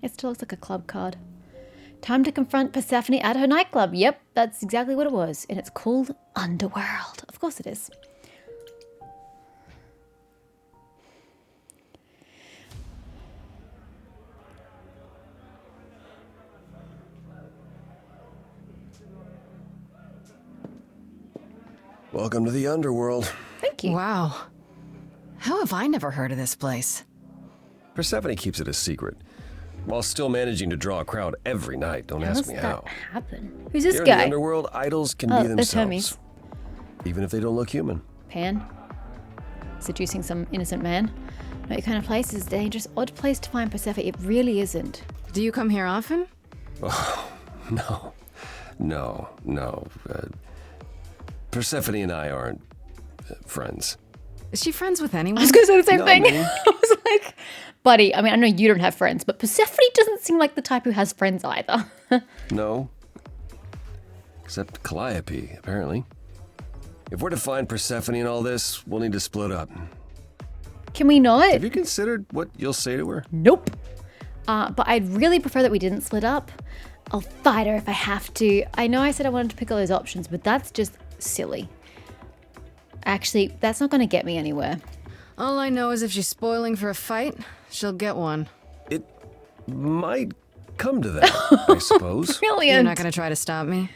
It still looks like a club card. Time to confront Persephone at her nightclub. Yep, that's exactly what it was. And it's called Underworld. Of course it is. Welcome to the Underworld. Thank you. Wow. How have I never heard of this place? Persephone keeps it a secret, while still managing to draw a crowd every night. Don't ask me how. How does that happen? Who's this Here guy? in the Underworld, idols can be There's themselves. Hermes. Even if they don't look human. Pan. Seducing some innocent man. Not your kind of place. Is a dangerous, odd place to find Persephone. It really isn't. Do you come here often? Oh, no. Persephone and I aren't friends. Is she friends with anyone? I was going to say the same Not thing. me. I was like, buddy, I mean, I know you don't have friends, but Persephone doesn't seem like the type who has friends either. No. Except Calliope, apparently. If we're to find Persephone in all this, we'll need to split up. Can we not? Have you considered what you'll say to her? Nope. But I'd really prefer that we didn't split up. I'll fight her if I have to. I know I said I wanted to pick all those options, but that's just silly. Actually, that's not going to get me anywhere. All I know is if she's spoiling for a fight, she'll get one. It might come to that, I suppose. Brilliant. You're not going to try to stop me?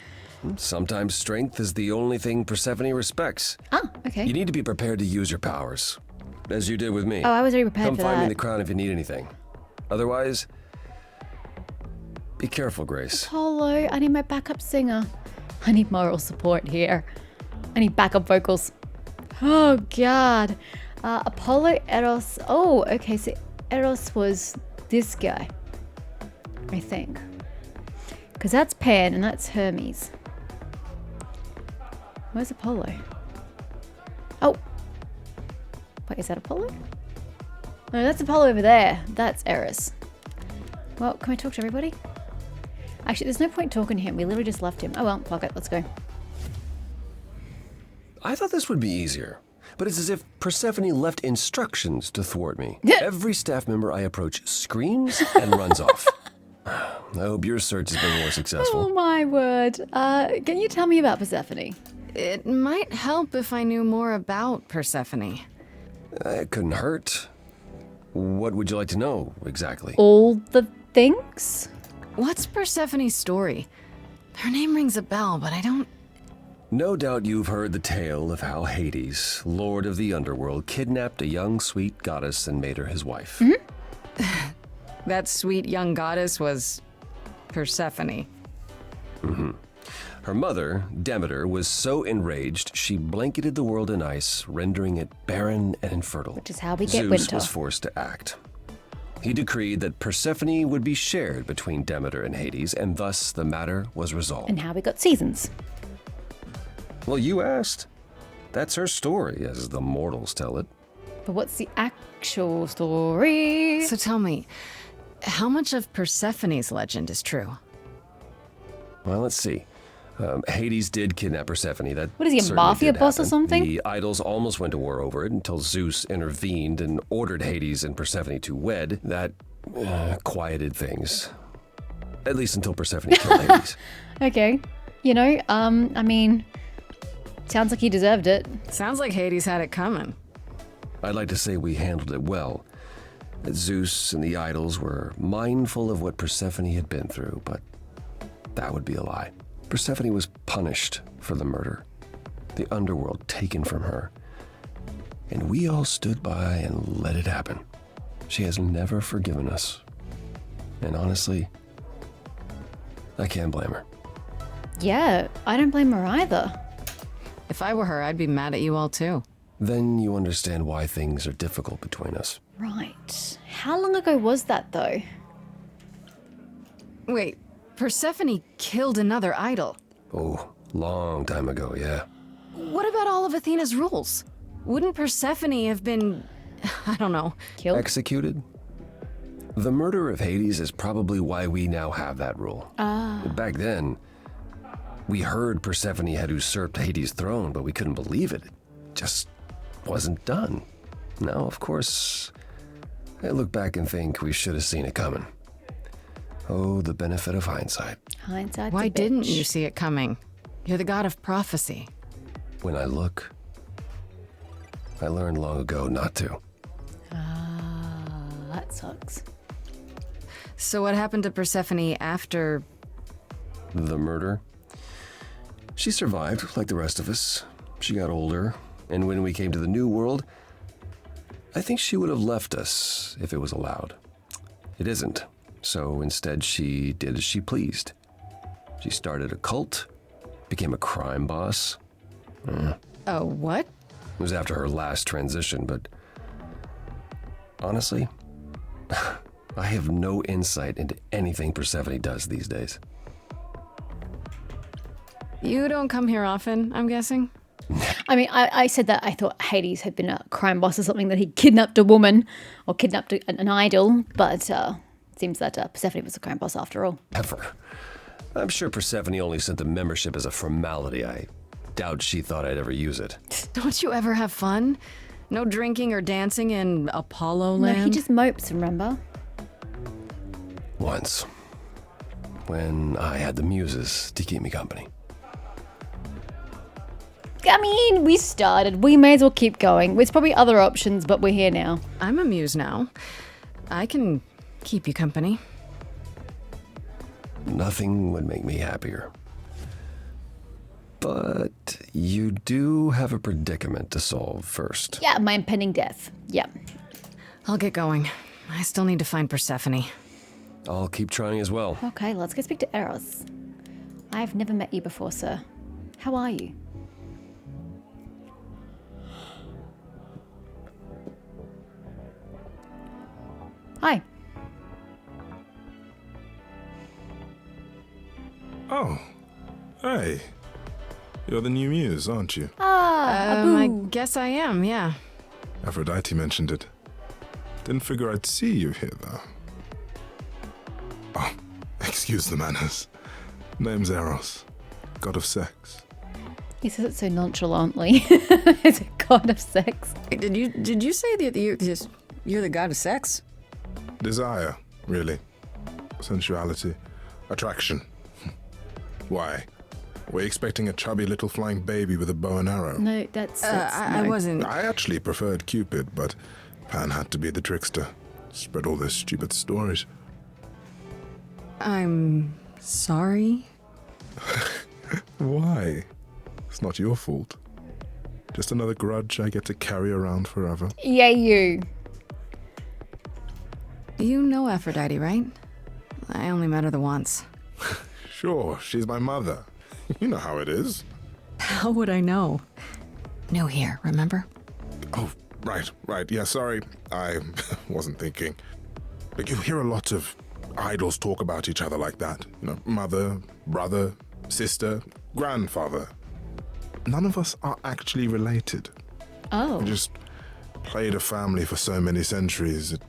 Sometimes strength is the only thing Persephone respects. Oh, okay. You need to be prepared to use your powers, as you did with me. Oh, I was already prepared Come for find me in the that. crown if you need anything. Otherwise, be careful, Grace. Apollo, I need my backup singer. I need moral support here. I need backup vocals. Oh, God. Apollo, Eros. Oh, okay, so Eros was this guy, I think. Because that's Pan and that's Hermes. Where's Apollo? Oh. Wait, is that Apollo? No, that's Apollo over there. That's Eros. Well, can we talk to everybody? Actually, there's no point talking to him. We literally just left him. Oh well, fuck it. Let's go. I thought this would be easier, but it's as if Persephone left instructions to thwart me. Every staff member I approach screams and runs off. I hope your search has been more Oh successful. my word. Can you tell me about Persephone? It might help if I knew more about Persephone. It couldn't hurt. What would you like to know, exactly? All the things? What's Persephone's story? Her name rings a bell, but I don't... No doubt you've heard the tale of how Hades, lord of the underworld, kidnapped a young, sweet goddess and made her his wife. Mm-hmm. That sweet young goddess was... Persephone. Her mother, Demeter, was so enraged she blanketed the world in ice, rendering it barren and infertile. Which is how we get Zeus winter. was forced to act. He decreed that Persephone would be shared between Demeter and Hades, and thus the matter was resolved. And how we got seasons. Well, you asked. That's her story, as the mortals tell it. But what's the actual story? So tell me, how much of Persephone's legend is true? Well, let's see. Hades did kidnap Persephone. That What is he, a certainly mafia did boss or happen. something? The idols almost went to war over it until Zeus intervened and ordered Hades and Persephone to wed. That quieted things. At least until Persephone killed Hades. Okay. You know, I mean, sounds like he deserved it. Sounds like Hades had it coming. I'd like to say we handled it well. That Zeus and the idols were mindful of what Persephone had been through, but that would be a lie. Persephone was punished for the murder, the underworld taken from her, and we all stood by and let it happen. She has never forgiven us, and honestly, I can't blame her. Yeah, I don't blame her either. If I were her, I'd be mad at you all too. Then you understand why things are difficult between us. Right. How long ago was that, though? Wait, Persephone killed another idol. Oh, long time ago, yeah. What about all of Athena's rules? Wouldn't Persephone have been, I don't know, Killed? Executed? The murder of Hades is probably why we now have that rule. Back then, we heard Persephone had usurped Hades' throne, but we couldn't believe it. It just wasn't done. Now, of course, I look back and think we should have seen it coming. Oh, the benefit of hindsight. Hindsight's Why a didn't bitch. you see it coming? You're the god of prophecy. When I look, I learned long ago not to. That sucks. So what happened to Persephone after... The murder? She survived, like the rest of us. She got older, and when we came to the new world, I think she would have left us if it was allowed. It isn't, so instead she did as she pleased. She started a cult, became a crime boss. Oh, what? It was after her last transition, but honestly, I have no insight into anything Persephone does these days. You don't come here often, I'm guessing? I mean, I said that I thought Hades had been a crime boss or something, that he kidnapped a woman or kidnapped an idol, but it seems that Persephone was a crime boss after all. Ever. I'm sure Persephone only sent the membership as a formality. I doubt she thought I'd ever use it. Don't you ever have fun? No drinking or dancing in Apollo No, land? he just mopes, remember? Once. When I had the Muses to keep me company. I mean, we started. We may as well keep going. There's probably other options, but we're here now. I'm a muse now. I can keep you company. Nothing would make me happier. But you do have a predicament to solve first. Yeah, my impending death. Yeah. I'll get going. I still need to find Persephone. I'll keep trying as well. Okay, let's go speak to Eros. I've never met you before, sir. How are you? Hi. Oh, hey. You're the new muse, aren't you? Ah, I Abu. guess I am, yeah. Aphrodite mentioned it. Didn't figure I'd see you here, though. Oh, excuse the manners. Name's Eros, god of sex. He says it so nonchalantly. It's a god of sex. Did you say that you're the god of sex? Desire, really. Sensuality. Attraction. Why? We're expecting a chubby little flying baby with a bow and arrow. No, that's I no. wasn't. I actually preferred Cupid, but Pan had to be the trickster. Spread all those stupid stories. I'm sorry. Why? It's not your fault. Just another grudge I get to carry around forever. Yeah, you. You know Aphrodite, right? I only met her the once. Sure, she's my mother. You know how it is. How would I know? New here, remember? Oh, right. Yeah, sorry. I wasn't thinking. But you hear a lot of idols talk about each other like that. You know, mother, brother, sister, grandfather. None of us are actually related. Oh. We just played a family for so many centuries. It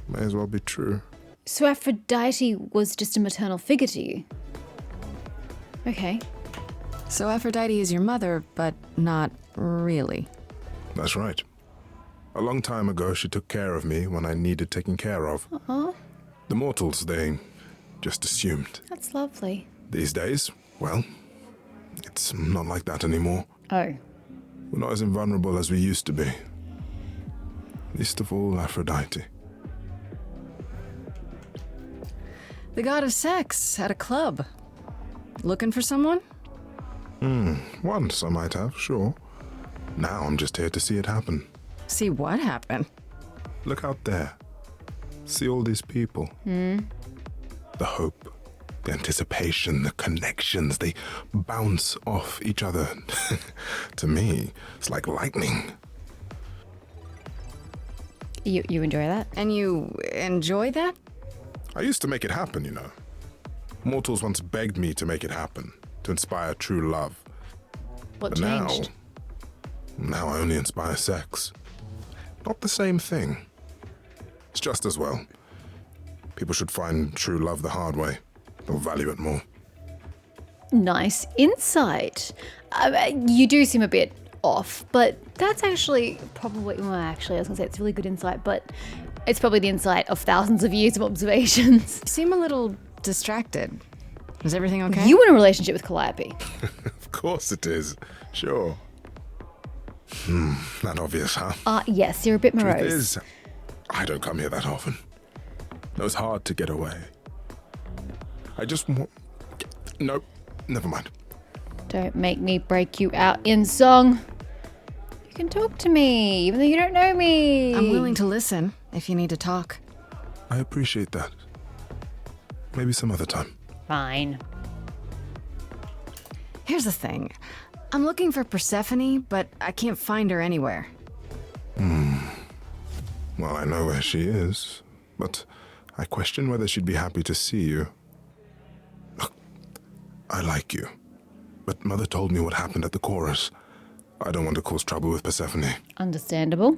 may as well be true. So Aphrodite was just a maternal figure to you? Okay. So Aphrodite is your mother, but not really. That's right. A long time ago, she took care of me when I needed taking care of. Oh, The mortals, they just assumed. that's lovely. These days, well, it's not like that anymore. Oh. We're not as invulnerable as we used to be. Least of all, Aphrodite. The god of sex at a club. Looking for someone? Once I might have, sure. Now I'm just here to see it happen. See what happened? Look out there. See all these people. The hope, the anticipation, the connections, they bounce off each other. To me, it's like lightning. You enjoy that? And you enjoy that? I used to make it happen, you know. Mortals once begged me to make it happen, to inspire true love. What But changed? now I only inspire sex. Not the same thing. It's just as well. People should find true love the hard way. They'll value it more. Nice insight. You do seem a bit off, but that's actually probably, well, actually, I was going to say it's really good insight, but it's probably the insight of thousands of years of observations. You seem a little distracted. Is everything okay? You in a relationship with Calliope? Of course it is. Sure. Not obvious, huh? Yes, you're a bit Truth morose. is, I don't come here that often. It was hard to get away. I just want... Nope, never mind. Don't make me break you out in song. You can talk to me, even though you don't know me. I'm willing to listen if you need to talk. I appreciate that. Maybe some other time. Fine. Here's the thing. I'm looking for Persephone, but I can't find her anywhere. Well, I know where she is, but I question whether she'd be happy to see you. Look, I like you, but Mother told me what happened at the chorus. I don't want to cause trouble with Persephone. Understandable.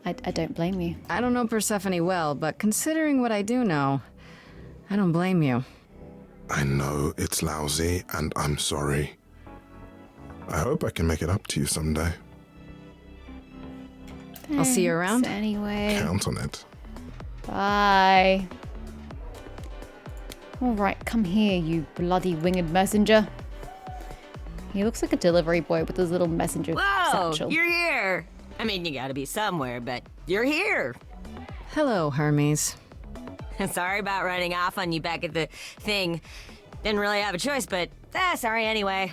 I don't blame you. I don't know Persephone well, but considering what I do know, I don't blame you. I know it's lousy, and I'm sorry. I hope I can make it up to you someday. I'll see you Thanks around. Anyway. Count on it. Bye. All right, come here, you bloody winged messenger. He looks like a delivery boy with his little messenger Whoa, satchel. you're here. I mean, you gotta be somewhere, but you're here. Hello, Hermes. Sorry about running off on you back at the thing. Didn't really have a choice, but sorry anyway.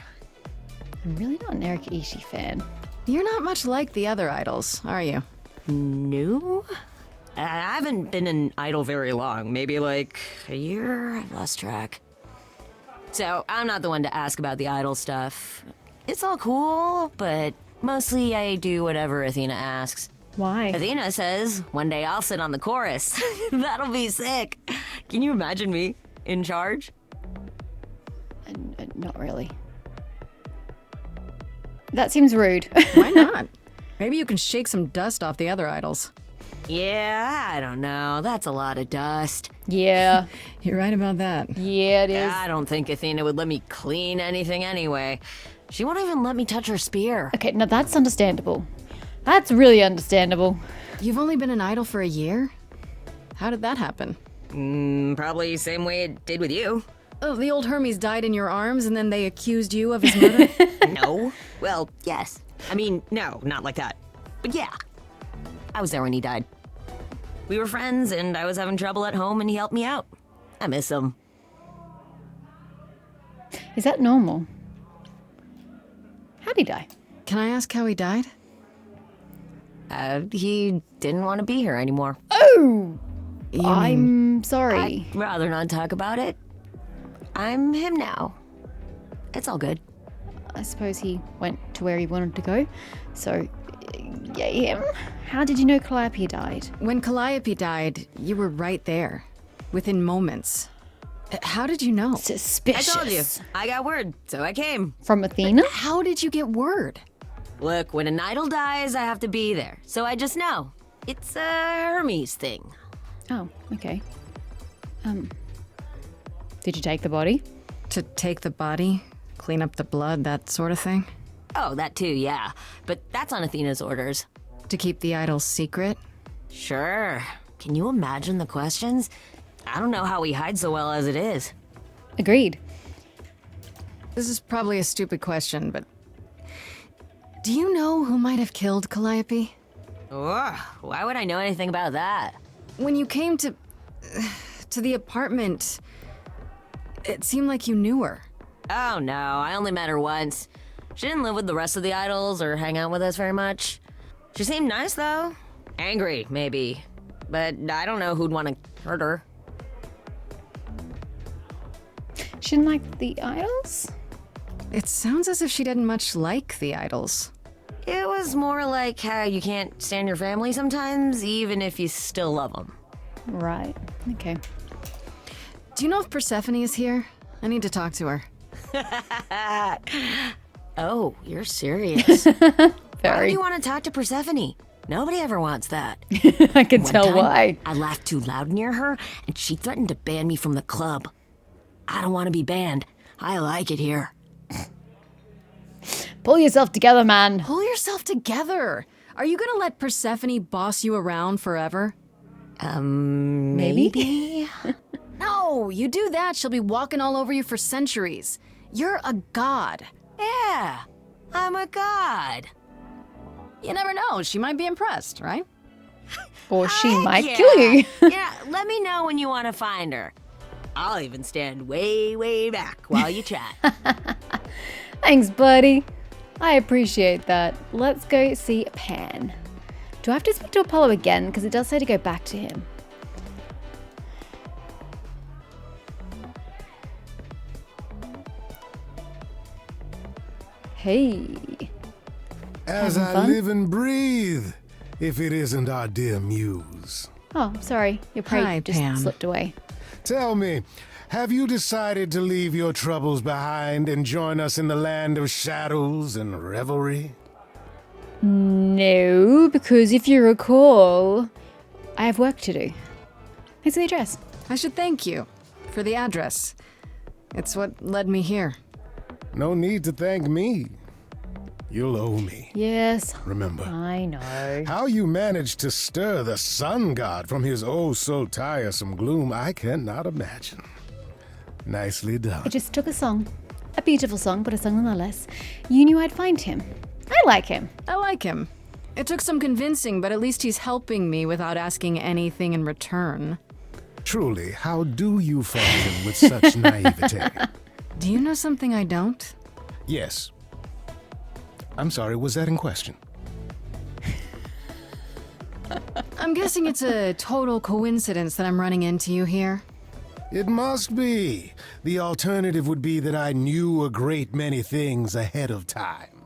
I'm really not an Eric Ishii fan. You're not much like the other idols, are you? No? I haven't been an idol very long. Maybe like a year? I've lost track. So, I'm not the one to ask about the idol stuff. It's all cool, but mostly I do whatever Athena asks. Why? Athena says, one day I'll sit on the chorus. That'll be sick. Can you imagine me in charge? Not really. That seems rude. Why not? Maybe you can shake some dust off the other idols. Yeah, I don't know. That's a lot of dust. Yeah. You're right about that. Yeah, it is. I don't think Athena would let me clean anything anyway. She won't even let me touch her spear. Okay, now that's understandable. That's really understandable. You've only been an idol for a year? How did that happen? Probably same way it did with you. Oh, the old Hermes died in your arms and then they accused you of his murder? No. Well, yes. I mean, no, not like that. But yeah. I was there when he died. We were friends and I was having trouble at home and he helped me out. I miss him. Is that normal? How'd he die? Can I ask how he died? He didn't want to be here anymore. Oh! You mean- I'm sorry. I'd rather not talk about it. I'm him now. It's all good. I suppose he went to where he wanted to go. So, yay him. How did you know Calliope died? When Calliope died, you were right there. Within moments. How did you know? I Suspicious. told you. I got word, so I came. From Athena? How did you get word? Look, when an idol dies, I have to be there. So I just know. It's a Hermes thing. Oh, okay. Did you take the body? To take the body, clean up the blood, that sort of thing? Oh, that too, yeah. But that's on Athena's orders. To keep the idol secret? Sure. Can you imagine the questions? I don't know how we hide so well as it is. Agreed. This is probably a stupid question, but... Do you know who might have killed Calliope? Ugh, why would I know anything about that? When you came to the apartment, it seemed like you knew her. Oh no, I only met her once. She didn't live with the rest of the idols or hang out with us very much. She seemed nice though. Angry, maybe. But I don't know who'd want to hurt her. She didn't like the idols? It sounds as if she didn't much like the idols. It was more like how you can't stand your family sometimes, even if you still love them. Right. Okay. Do you know if Persephone is here? I need to talk to her. Oh, you're serious. Why Very. do you want to talk to Persephone? Nobody ever wants that. I can One tell time, why. I laughed too loud near her, and she threatened to ban me from the club. I don't want to be banned. I like it here. Pull yourself together, man. Pull yourself together. Are you gonna let Persephone boss you around forever? Maybe? No, No, you do that, she'll be walking all over you for centuries. You're a god. Yeah, I'm a god. You never know, she might be impressed, right? Or she Heck might yeah. kill you. Yeah, let me know when you want to find her. I'll even stand way, way back while you chat. Thanks, buddy. I appreciate that. Let's go see Pan. Do I have to speak to Apollo again? Because it does say to go back to him. Hey. As Having I fun? live and breathe, if it isn't our dear Muse. Oh, sorry. Your prey Hi, just Pan. slipped away. Tell me, have you decided to leave your troubles behind and join us in the land of shadows and revelry? No, because if you recall, I have work to do. Here's the address. I should thank you for the address. It's what led me here. No need to thank me. You'll owe me. Yes, Remember, I know. how you managed to stir the sun god from his oh so tiresome gloom, I cannot imagine. Nicely done. I just took a song. A beautiful song, but a song nonetheless. You knew I'd find him. I like him. I like him. It took some convincing, but at least he's helping me without asking anything in return. Truly, how do you function with such naivete? Do you know something I don't? Yes. I'm sorry, was that in question? I'm guessing it's a total coincidence that I'm running into you here. It must be. The alternative would be that I knew a great many things ahead of time.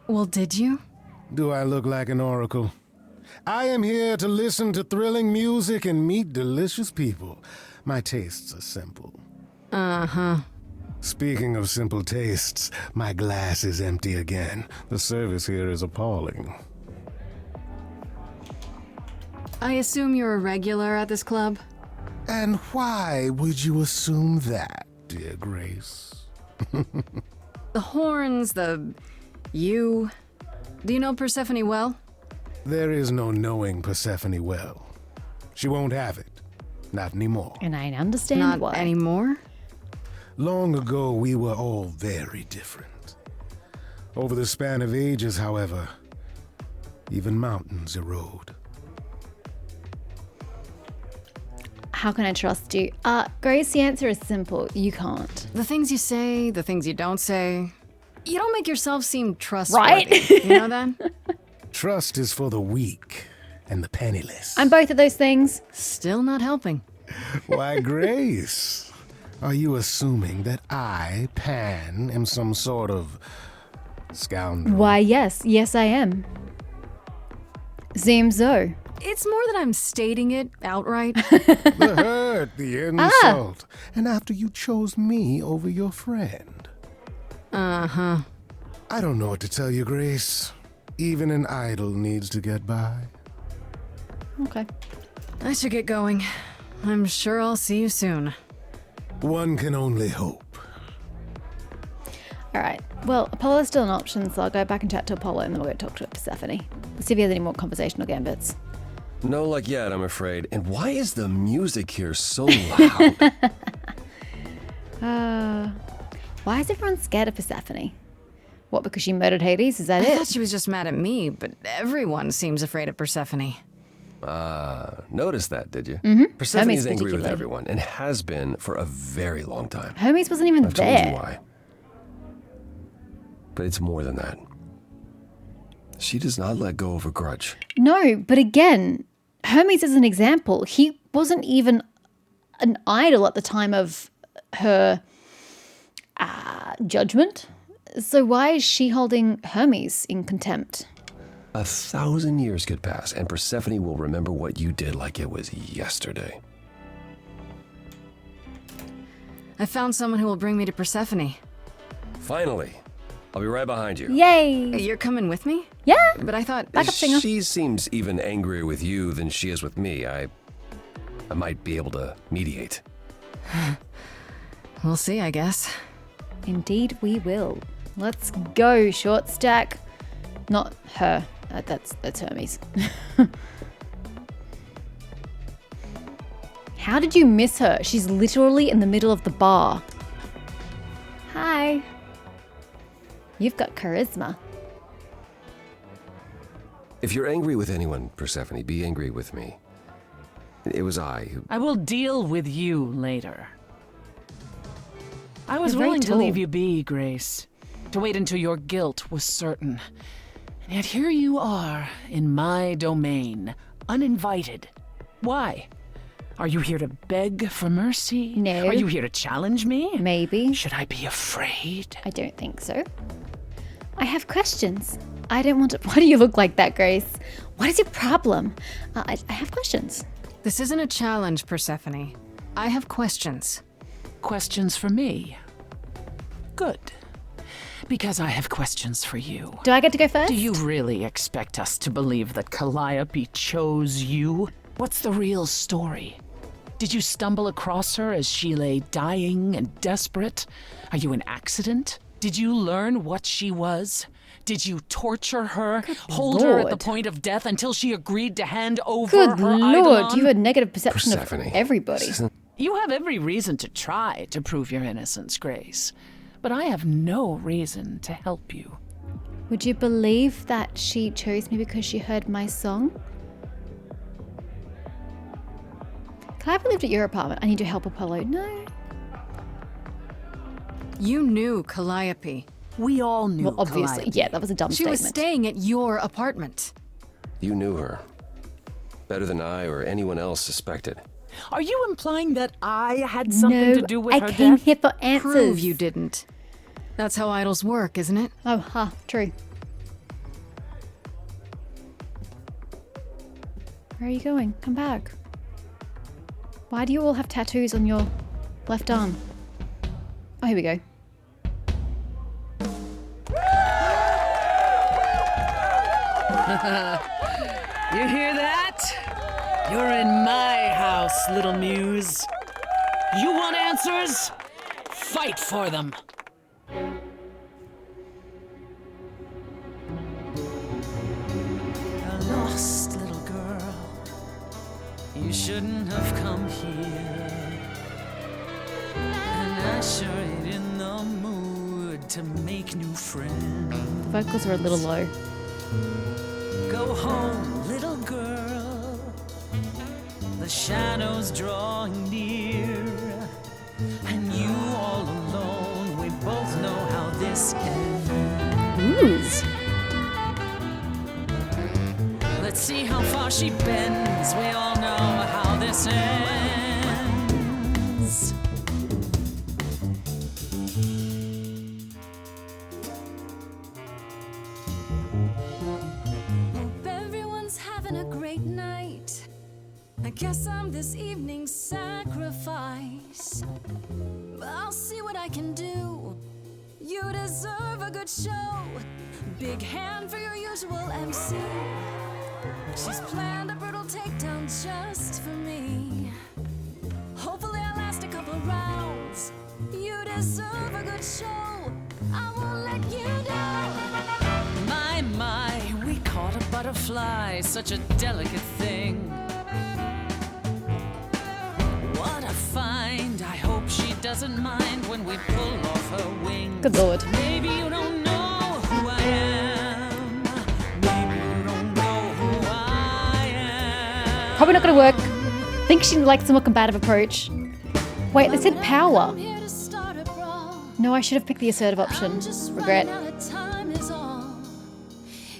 Well, did you? Do I look like an oracle? I am here to listen to thrilling music and meet delicious people. My tastes are simple. Uh-huh. Speaking of simple tastes, my glass is empty again. The service here is appalling. I assume you're a regular at this club? And why would you assume that, dear Grace? The horns, you. Do you know Persephone well? There is no knowing Persephone well. She won't have it. Not anymore. And I understand Not why. anymore? Long ago, we were all very different. Over the span of ages, however, even mountains erode. How can I trust you? Grace, the answer is simple. You can't. The things you say, the things you don't say. You don't make yourself seem trustworthy. Right? You know that? Trust is for the weak and the penniless. I'm both of those things. Still not helping. Why, Grace, are you assuming that I, Pan, am some sort of scoundrel? Why, yes. Yes, I am. Seems so. It's more that I'm stating it outright. The hurt, the insult. And after you chose me over your friend. Uh-huh. I don't know what to tell you, Grace. Even an idol needs to get by. Okay. I should get going. I'm sure I'll see you soon. One can only hope. All right. Well, Apollo's still an option, so I'll go back and chat to Apollo and then we'll go talk to Persephone. Let's see if he has any more conversational gambits. No luck yet, I'm afraid. And why is the music here so loud? Why is everyone scared of Persephone? What, because she murdered Hades? Is that I thought it? she was just mad at me, but everyone seems afraid of Persephone. Noticed that, did you? Mm-hmm. Persephone Hermes is angry with particularly. everyone and has been for a very long time. Hermes wasn't even I've told you there. why. But it's more than that. She does not let go of a grudge. No, but again, Hermes is an example. He wasn't even an idol at the time of her judgment. So why is she holding Hermes in contempt? 1,000 years could pass, and Persephone will remember what you did like it was yesterday. I found someone who will bring me to Persephone. Finally, I'll be right behind you. Yay! You're coming with me? Yeah. But I thought... Backup singer. She seems even angrier with you than she is with me. I might be able to mediate. We'll see, I guess. Indeed we will. Let's go, short stack. Not her. That's Hermes. How did you miss her? She's literally in the middle of the bar. Hi. You've got charisma. If you're angry with anyone, Persephone, be angry with me. It was I who... I will deal with you later. I was You're very willing to tall. leave you be, Grace. To wait until your guilt was certain. And yet here you are, in my domain, uninvited. Why? Are you here to beg for mercy? No. Are you here to challenge me? Maybe. Should I be afraid? I don't think so. I have questions. I don't want to... Why do you look like that, Grace? What is your problem? I have questions. This isn't a challenge, Persephone. I have questions. Questions for me? Good. Because I have questions for you. Do I get to go first? Do you really expect us to believe that Calliope chose you? What's the real story? Did you stumble across her as she lay dying and desperate? Are you an accident? Did you learn what she was? Did you torture her, hold her at the Lord. point of death until she agreed to hand over Good her Lord, eidolon? you have a negative perception Persephone. of everybody. You have every reason to try to prove your innocence, Grace. But I have no reason to help you. Would you believe that she chose me because she heard my song? Can I have lived at your apartment? I need your help, Apollo. No. You knew Calliope. We all knew Well, obviously. Calliope. Yeah, that was a dumb She statement. was staying at your apartment. You knew her. Better than I or anyone else suspected. Are you implying that I had something no, to do with I her came death? here for answers. Prove you didn't. That's how idols work, isn't it? Oh, true. Where are you going? Come back. Why do you all have tattoos on your left arm? Oh, here we go. You hear that? You're in my house, little Muse. You want answers? Fight for them. A lost little girl. You shouldn't have come here. And I sure ain't in the mood to make new friends. The vocals are a little low. Go home, little girl. The shadows drawing near, and you all alone. We both know how this ends. Ooh. Let's see how far she bends. We all know how this ends. Hope everyone's having a great night. I guess I'm this evening's sacrifice. But I'll see what I can do. You deserve a good show. Big hand for your usual MC. She's planned a brutal takedown just for me. Hopefully I'll last a couple rounds. You deserve a good show. I won't let you down. My, we caught a butterfly, such a delicate thing. What a find. I hope she doesn't mind when we pull off her wings. Good Lord. Maybe you don't know who I am. Maybe you don't know who I am. Probably not gonna work. Think she likes a more combative approach. Wait, they said power. I'm here to start a brawl. No, I should have picked the assertive option. I'm just Regret. running out of time is all.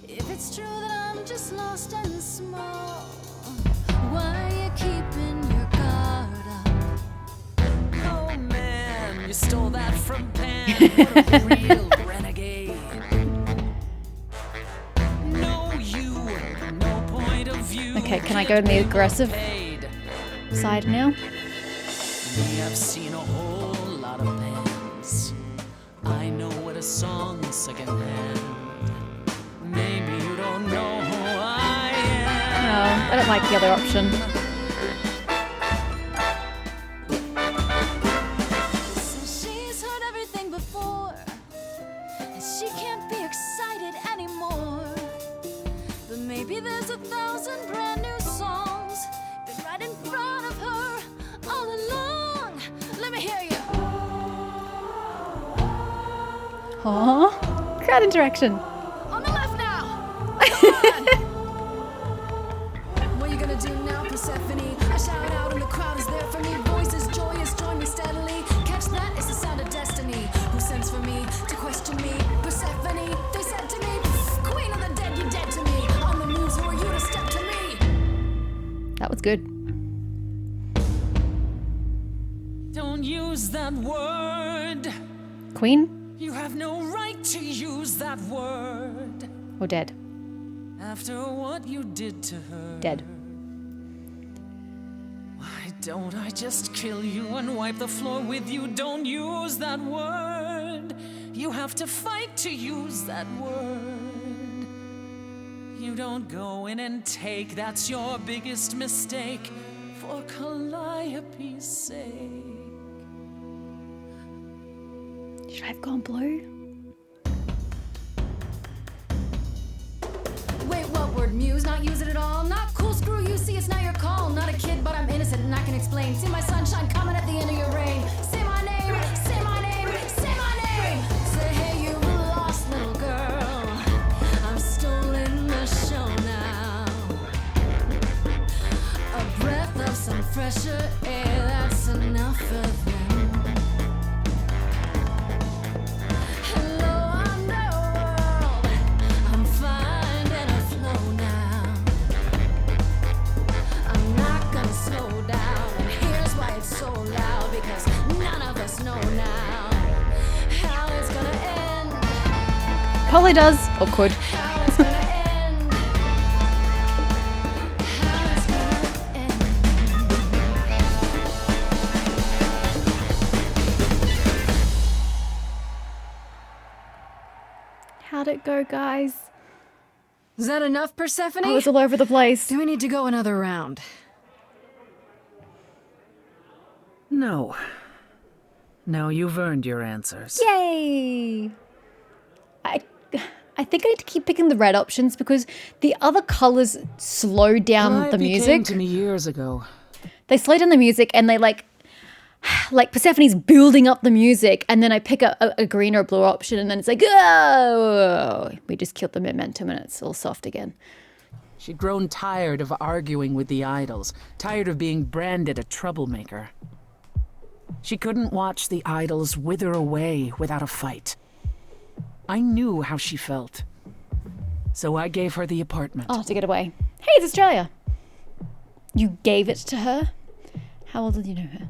If it's true that I'm just lost and small, why are you keeping your guard up? Oh man, you stole that from Pan. What a real renegade. No you, no point of view. Okay, can I go in the aggressive Paid. side now? We have seen a whole lot of bands. I know what a song's secondhand. Maybe you don't know who I am. No, I don't like the other option. So she's heard everything before, and she can't be excited anymore. But maybe there's 1,000 brand new songs, been right in front of her Aww. Crowd interaction. On the left now! Come on! What you gonna do now, Persephone? I shout out and the crowd is there for me. Voices joyous, join me steadily. Catch that, it's the sound of destiny. Who sends for me to question me? Persephone, they said to me, Queen of the dead, you dead to me. I'm the Muse, who are you to step to me? That was good. Don't use that word. Queen You have no right to use that word. or dead? After what you did to her. Dead. Why don't I just kill you and wipe the floor with you? Don't use that word. You have to fight to use that word. You don't go in and take, that's your biggest mistake. For Calliope's sake. Should I have gone blue? Wait, what word? Muse? Not use it at all? Not cool, screw you, see, it's not your call. Not a kid, but I'm innocent and I can explain. See my sunshine coming at the end of your rain. Say my name, say my name, say my name. Say, hey, you lost little girl. I've stolen the show now. A breath of some fresher air, that's enough for them. Hello, underworld. I'm finding a flow now. I'm not gonna slow down, and here's why it's so loud. Because none of us know now how it's gonna end. Probably does. Or could. How it's gonna end. How it's gonna end. How'd it go, guys? Is that enough, Persephone? I was all over the place. Do we need to go another round? No. No, you've earned your answers. Yay! I think I need to keep picking the red options because the other colors slow down the Calliope music. came to me years ago. They slow down the music and they like Persephone's building up the music, and then I pick a green or a blue option, and then it's like, oh, we just killed the momentum and it's all soft again. She'd grown tired of arguing with the idols, tired of being branded a troublemaker. She couldn't watch the idols wither away without a fight. I knew how she felt. So I gave her the apartment. Oh, to get away. Hey, it's Australia. You gave it to her? How old did you know her?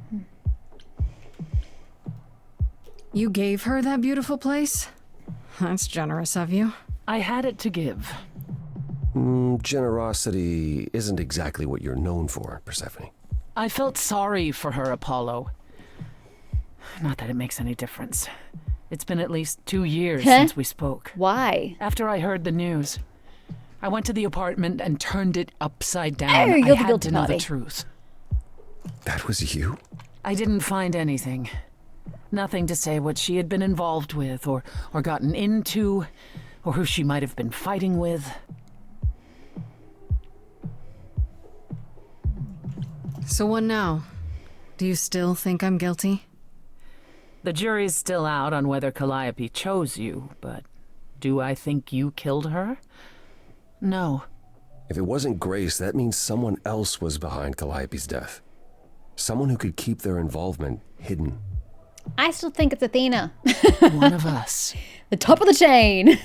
You gave her that beautiful place? That's generous of you. I had it to give. Generosity isn't exactly what you're known for, Persephone. I felt sorry for her, Apollo. Not that it makes any difference. It's been at least 2 years since we spoke. Why? After I heard the news, I went to the apartment and turned it upside down. Oh, you're I the had guilty to know the party. truth. That was you? I didn't find anything. Nothing to say what she had been involved with, or gotten into, or who she might have been fighting with. So what now? Do you still think I'm guilty? The jury's still out on whether Calliope chose you, but do I think you killed her? No. If it wasn't Grace, that means someone else was behind Calliope's death. Someone who could keep their involvement hidden. I still think it's Athena. One of us. The top of the chain.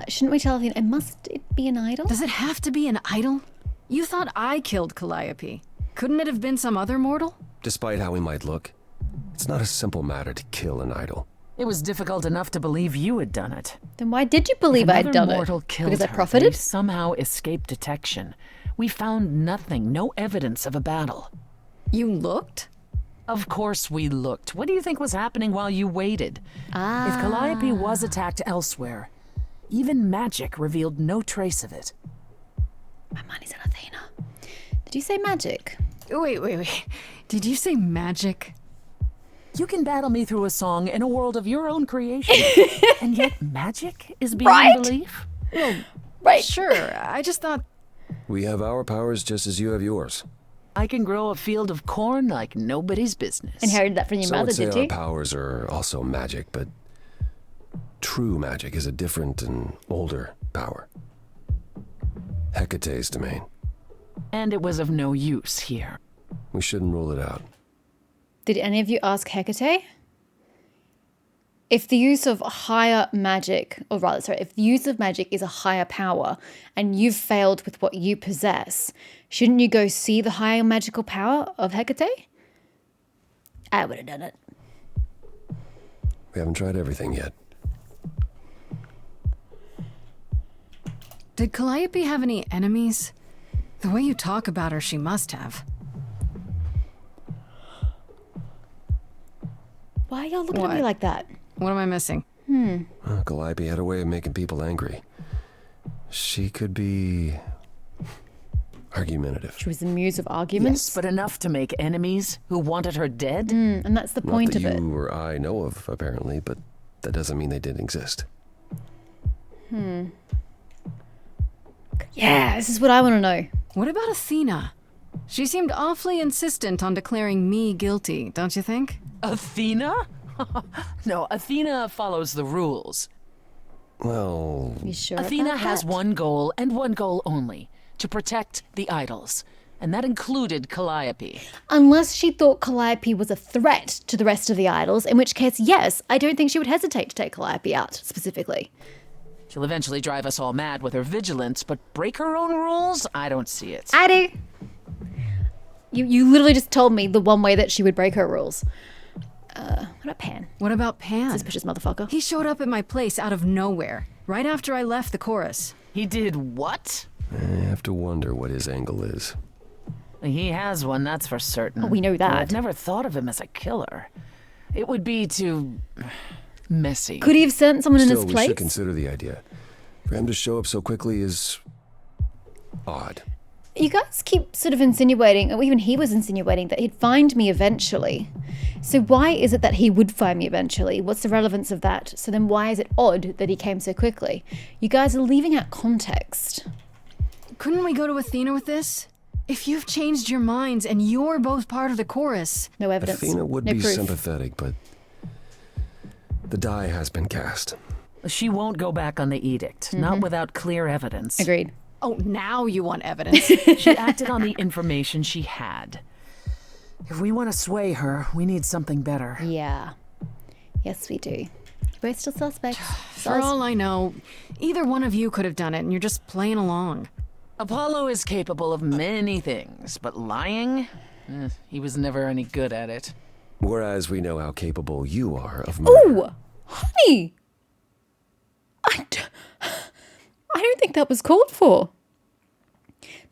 Shouldn't we tell Athena? Must it be an idol? Does it have to be an idol? You thought I killed Calliope. Couldn't it have been some other mortal? Despite how he might look, it's not a simple matter to kill an idol. It was difficult enough to believe you had done it. Then why did you believe I'd done mortal it? Killed Because I her. profited? They somehow escaped detection. We found nothing, no evidence of a battle. You looked? Of course we looked. What do you think was happening while you waited? If Calliope was attacked elsewhere, even magic revealed no trace of it. My money's on Athena. Did you say magic? Wait. Did you say magic? You can battle me through a song in a world of your own creation, and yet magic is beyond Right? belief? Right. Sure, I just thought... We have our powers just as you have yours. I can grow a field of corn like nobody's business. Inherited that from your Some mother, would say did our you? powers are also magic, but true magic is a different and older power. Hecate's domain. And it was of no use here. We shouldn't rule it out. Did any of you ask Hecate? If the use of higher magic, or rather, sorry, if the use of magic is a higher power and you've failed with what you possess, shouldn't you go see the higher magical power of Hecate? I would have done it. We haven't tried everything yet. Did Calliope have any enemies? The way you talk about her, she must have. Why are y'all looking at What? me like that? What am I missing? Calliope had a way of making people angry. She could be argumentative. She was the muse of arguments. Yes, but enough to make enemies who wanted her dead? And that's the Not point that of it. you or I know of, apparently, but that doesn't mean they didn't exist. Yeah, this is what I want to know. What about Athena? She seemed awfully insistent on declaring me guilty, don't you think? Athena? No, Athena follows the rules. Well, You sure Athena about has that? one goal and one goal only, to protect the idols. And that included Calliope. Unless she thought Calliope was a threat to the rest of the idols, in which case, yes, I don't think she would hesitate to take Calliope out, specifically. She'll eventually drive us all mad with her vigilance, but break her own rules? I don't see it. I do. You literally just told me the one way that she would break her rules. What about Pan? What about Pan? Suspicious motherfucker. He showed up at my place out of nowhere, right after I left the chorus. He did what? I have to wonder what his angle is. He has one, that's for certain. Oh, we know But that. I've never thought of him as a killer. It would be too messy. Could he have sent someone in Still, his we place? should consider the idea. For him to show up so quickly is odd. You guys keep sort of insinuating, or even he was insinuating, that he'd find me eventually. So why is it that he would find me eventually? What's the relevance of that? So then why is it odd that he came so quickly? You guys are leaving out context. Couldn't we go to Athena with this? If you've changed your minds and you're both part of the chorus. No evidence. Athena would no be proof. sympathetic, but the die has been cast. She won't go back on the edict, not without clear evidence. Agreed. Oh, now you want evidence. She acted on the information she had. If we want to sway her, we need something better. Yeah. Yes, we do. We're still suspects. For all I know, either one of you could have done it and you're just playing along. Apollo is capable of many things, but lying? He was never any good at it. Whereas we know how capable you are of murder. Ooh, honey. I don't think that was called for.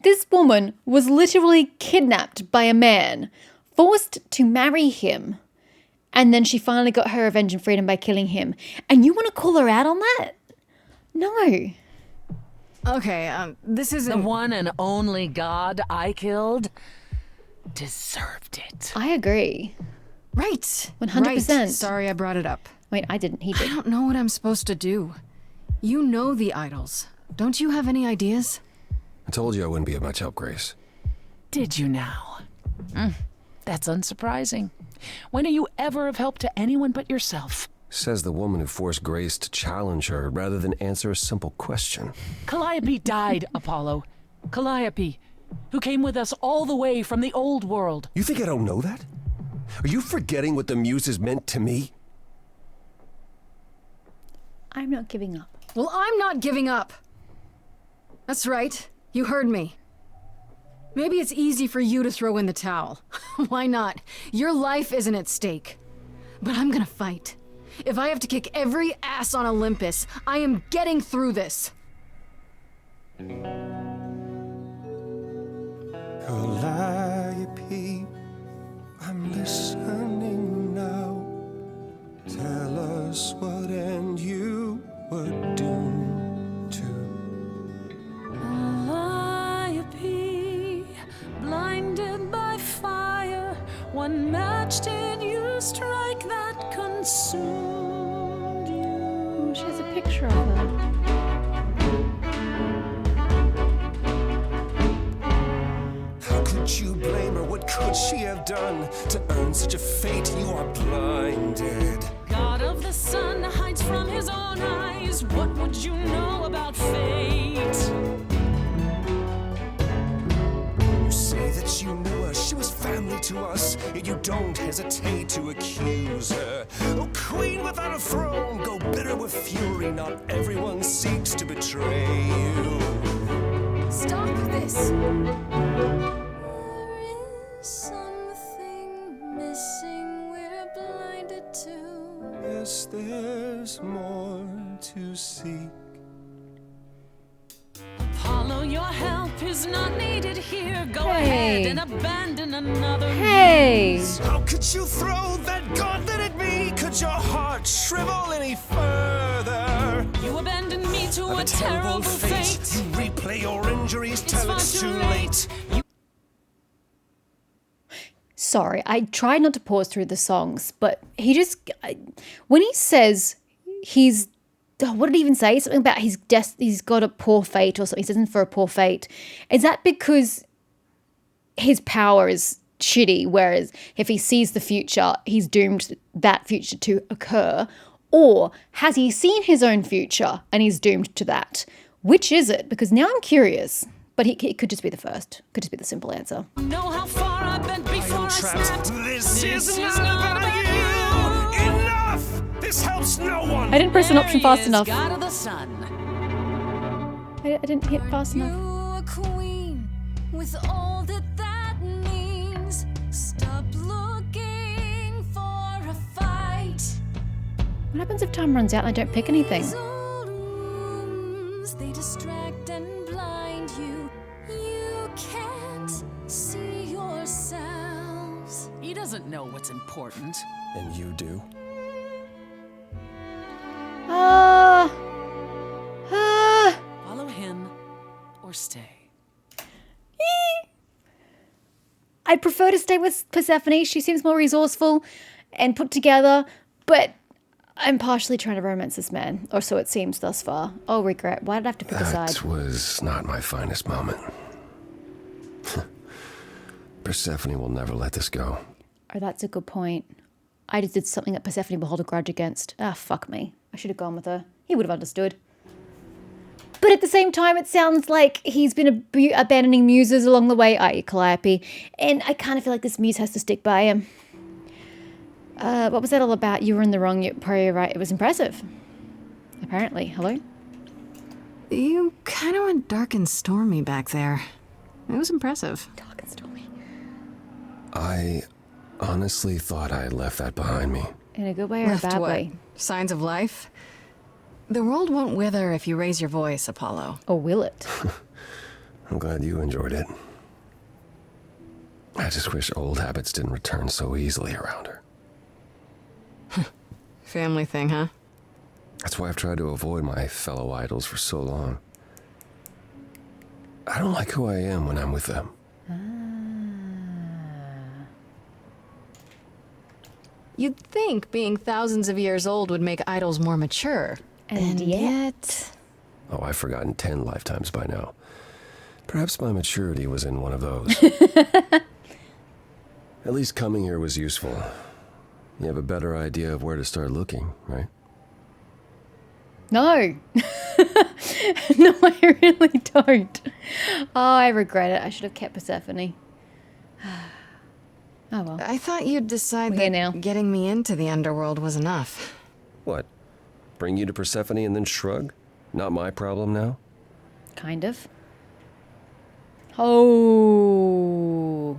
This woman was literally kidnapped by a man, forced to marry him, and then she finally got her revenge and freedom by killing him. And you want to call her out on that? No. Okay, this isn't... The one and only god I killed deserved it. I agree. Right. 100%. Right. Sorry I brought it up. Wait, I didn't. He I did. don't know what I'm supposed to do. You know the idols. Don't you have any ideas? I told you I wouldn't be of much help, Grace. Did you now? That's unsurprising. When are you ever of help to anyone but yourself? Says the woman who forced Grace to challenge her rather than answer a simple question. Calliope died, Apollo. Calliope, who came with us all the way from the old world. You think I don't know that? Are you forgetting what the Muses meant to me? I'm not giving up. Well, I'm not giving up. That's right. You heard me. Maybe it's easy for you to throw in the towel. Why not? Your life isn't at stake. But I'm gonna fight. If I have to kick every ass on Olympus, I am getting through this. Calliope, I'm listening now. Tell us what and you were doomed to. Calliope, blinded by fire, one match did you strike that consumed you. She has a picture of her. How could you blame her? What could she have done to earn such a fate? You are blinded. God of the sun hides from his own eyes. What would you know about fate? You say that you knew her, she was family to us, yet you don't hesitate to accuse her. Oh, queen without a throne, go bitter with fury. Not everyone seeks to betray you. Stop this! There is something missing we're blinded to. Yes, there's more to seek. Apollo, your help is not needed here. Go Hey. ahead and abandon another Hey! muse. How could you throw that gauntlet at me? Could your heart shrivel any further? You abandoned me to Of a terrible fate. You replay your injuries It's till far it's too too late. late. Sorry, I tried not to pause through the songs, but when he says he's, what did he even say? Something about he's got a poor fate or something. He's destined for a poor fate. Is that because his power is shitty, whereas if he sees the future, he's doomed that future to occur? Or has he seen his own future and he's doomed to that? Which is it? Because now I'm curious. But it could just be the first. Could just be the simple answer. Know how far I bent before I snapped. This is not about you. Enough! This helps no one. I didn't press an option fast enough. God of the sun. I didn't hit fast enough. You a queen with all that means. Stop looking for a fight. What happens if time runs out and I don't pick anything? These old wounds, they distract and blind you. You can't see yourselves. He doesn't know what's important. And you do? Follow him or stay. I'd prefer to stay with Persephone. She seems more resourceful and put together, but I'm partially trying to romance this man, or so it seems thus far. Oh, regret. Why did I have to pick a side? That was not my finest moment. Persephone will never let this go. Oh, that's a good point. I just did something that Persephone will hold a grudge against. Ah, fuck me. I should have gone with her. He would have understood. But at the same time, it sounds like he's been abandoning muses along the way, i.e. Calliope, and I kind of feel like this muse has to stick by him. What was that all about? You were in the wrong, you're probably right. It was impressive. Apparently. Hello? You kind of went dark and stormy back there. It was impressive. Dark and stormy. I honestly thought I had left that behind me. In a good way or a Left bad what? way? Signs of life? The world won't wither if you raise your voice, Apollo. Or will it? I'm glad you enjoyed it. I just wish old habits didn't return so easily around her. Family thing, huh? That's why I've tried to avoid my fellow idols for so long. I don't like who I am when I'm with them. You'd think being thousands of years old would make idols more mature. And yet... Oh, I've forgotten 10 lifetimes by now. Perhaps my maturity was in one of those. At least coming here was useful. You have a better idea of where to start looking, right? No. No, I really don't. Oh, I regret it. I should have kept Persephone. Oh well. I thought you'd decide We're here that now. getting me into the underworld was enough. What? Bring you to Persephone and then shrug? Not my problem now? Kind of. Oh.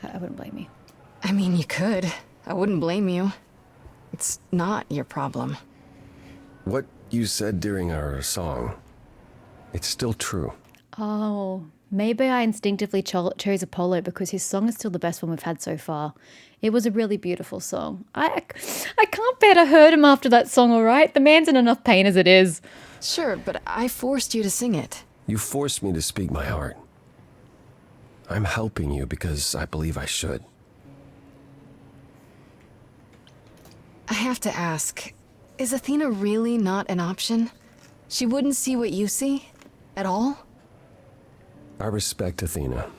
I wouldn't blame you. I mean, you could. I wouldn't blame you. It's not your problem. What you said during our song, it's still true. Oh, maybe I instinctively chose Apollo because his song is still the best one we've had so far. It was a really beautiful song. I can't bear to hurt him after that song, all right? The man's in enough pain as it is. Sure, but I forced you to sing it. You forced me to speak my heart. I'm helping you because I believe I should. I have to ask, is Athena really not an option? She wouldn't see what you see? At all? I respect Athena.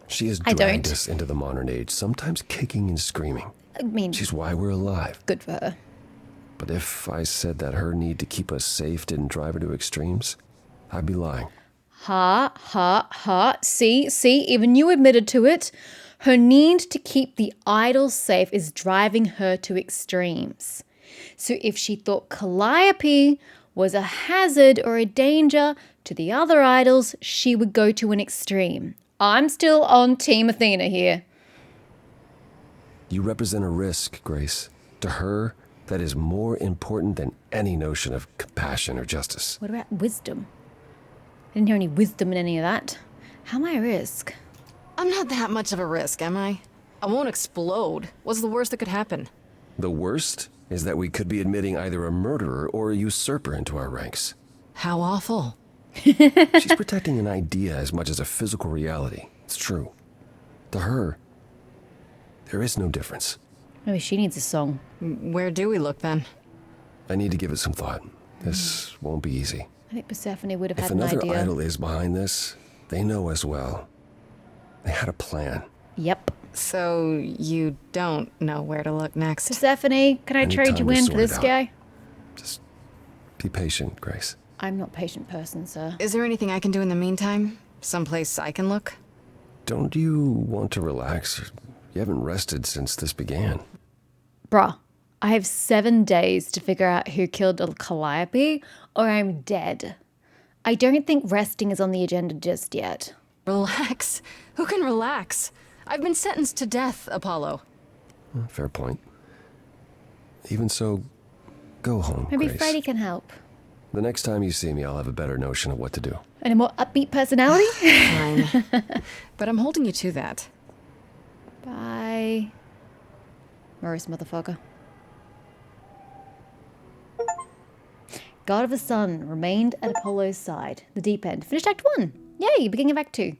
She has I dragged don't. us into the modern age, sometimes kicking and screaming. I mean, She's why we're alive. good for her. But if I said that her need to keep us safe didn't drive her to extremes, I'd be lying. See, even you admitted to it. Her need to keep the idols safe is driving her to extremes. So if she thought Calliope was a hazard or a danger to the other idols, she would go to an extreme. I'm still on Team Athena here. You represent a risk, Grace. To her, that is more important than any notion of compassion or justice. What about wisdom? I didn't hear any wisdom in any of that. How am I a risk? I'm not that much of a risk, am I? I won't explode. What's the worst that could happen? The worst is that we could be admitting either a murderer or a usurper into our ranks. How awful. She's protecting an idea as much as a physical reality. It's true. To her, there is no difference. Maybe she needs a song. Where do we look then? I need to give it some thought. This won't be easy. I think Persephone would have If had an another idea. idol is behind this, they know as well. They had a plan. Yep. So you don't know where to look next? Persephone, can I I need trade time you to in sort for it this out. guy? Just be patient, Grace. I'm not a patient person, sir. Is there anything I can do in the meantime? Someplace I can look? Don't you want to relax? You haven't rested since this began. Bruh, I have 7 days to figure out who killed Calliope, or I'm dead. I don't think resting is on the agenda just yet. Relax? Who can relax? I've been sentenced to death, Apollo. Fair point. Even so, go home, Maybe Grace. Freddy can help. The next time you see me, I'll have a better notion of what to do. And a more upbeat personality? Fine. But I'm holding you to that. Bye. Morris, motherfucker. God of the Sun remained at Apollo's side. The deep end. Finished Act 1. Yay, beginning of Act 2.